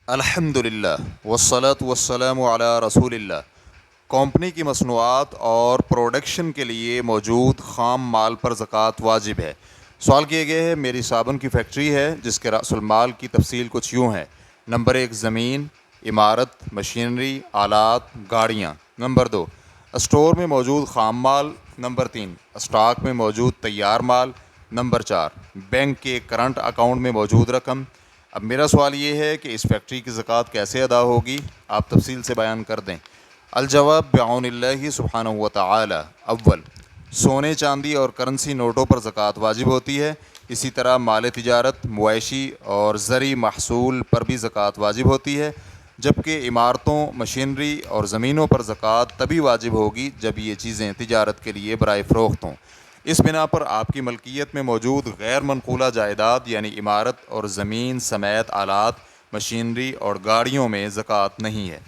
الحمدللہ والصلاة والسلام علی رسول اللہ۔ کمپنی کی مصنوعات اور پروڈکشن کے لیے موجود خام مال پر زکوٰۃ واجب ہے۔ سوال کیے گئے ہے، میری صابن کی فیکٹری ہے جس کے رأس المال کی تفصیل کچھ یوں ہے: نمبر 1 زمین، عمارت، مشینری، آلات، گاڑیاں۔ نمبر 2 اسٹور میں موجود خام مال۔ نمبر 3 اسٹاک میں موجود تیار مال۔ نمبر 4 بینک کے کرنٹ اکاؤنٹ میں موجود رقم۔ اب میرا سوال یہ ہے کہ اس فیکٹری کی زکوٰۃ کیسے ادا ہوگی؟ آپ تفصیل سے بیان کر دیں۔ الجواب بعون اللہ سبحانہ و تعالی۔ اول، سونے چاندی اور کرنسی نوٹوں پر زکوٰۃ واجب ہوتی ہے۔ اسی طرح مال تجارت، مویشی اور زرعی محصول پر بھی زکوٰۃ واجب ہوتی ہے، جبکہ عمارتوں، مشینری اور زمینوں پر زکوٰۃ تبھی واجب ہوگی جب یہ چیزیں تجارت کے لیے برائے فروخت ہوں۔ اس بنا پر آپ کی ملکیت میں موجود غیر منقولہ جائیداد یعنی عمارت اور زمین سمیت آلات، مشینری اور گاڑیوں میں زکوٰۃ نہیں ہے،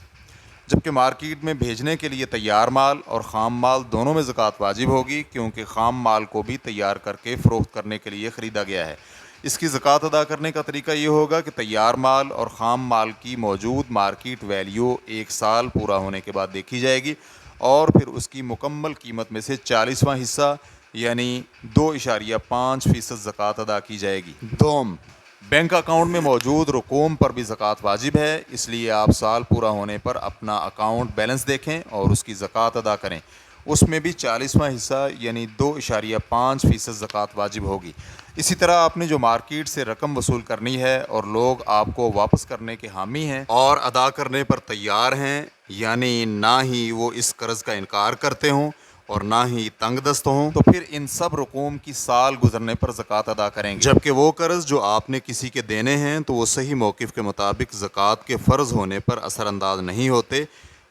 جبکہ مارکیٹ میں بھیجنے کے لیے تیار مال اور خام مال دونوں میں زکوٰۃ واجب ہوگی، کیونکہ خام مال کو بھی تیار کر کے فروخت کرنے کے لیے خریدا گیا ہے۔ اس کی زکوٰۃ ادا کرنے کا طریقہ یہ ہوگا کہ تیار مال اور خام مال کی موجود مارکیٹ ویلیو 1 سال پورا ہونے کے بعد دیکھی جائے گی، اور پھر اس کی مکمل قیمت میں سے 40واں حصہ یعنی 2.5% زکوٰۃ ادا کی جائے گی۔ دوم، بینک اکاؤنٹ میں موجود رقوم پر بھی زکوٰۃ واجب ہے، اس لیے آپ سال پورا ہونے پر اپنا اکاؤنٹ بیلنس دیکھیں اور اس کی زکوٰۃ ادا کریں۔ اس میں بھی 40واں حصہ یعنی 2.5% زکوٰۃ واجب ہوگی۔ اسی طرح آپ نے جو مارکیٹ سے رقم وصول کرنی ہے اور لوگ آپ کو واپس کرنے کے حامی ہیں اور ادا کرنے پر تیار ہیں، یعنی نہ ہی وہ اس قرض کا انکار کرتے ہوں اور نہ ہی تنگ دست ہوں، تو پھر ان سب رقوم کی سال گزرنے پر زکوٰۃ ادا کریں گے۔ جبکہ وہ قرض جو آپ نے کسی کے دینے ہیں تو وہ صحیح موقف کے مطابق زکوٰۃ کے فرض ہونے پر اثر انداز نہیں ہوتے،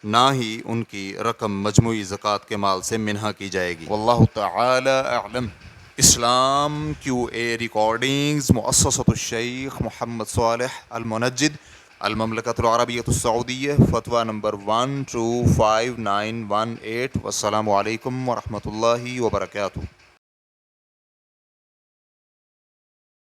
نہ ہی ان کی رقم مجموعی زکوٰۃ کے مال سے منہا کی جائے گی۔ واللہ تعالی اعلم۔ اسلام QA ریکارڈنگز، مؤسسۃ الشیخ محمد صالح المنجد، المملکۃ العربیۃ السعودیہ، فتویٰ نمبر 125918۔ والسلام علیکم ورحمۃ اللہ وبرکاتہ۔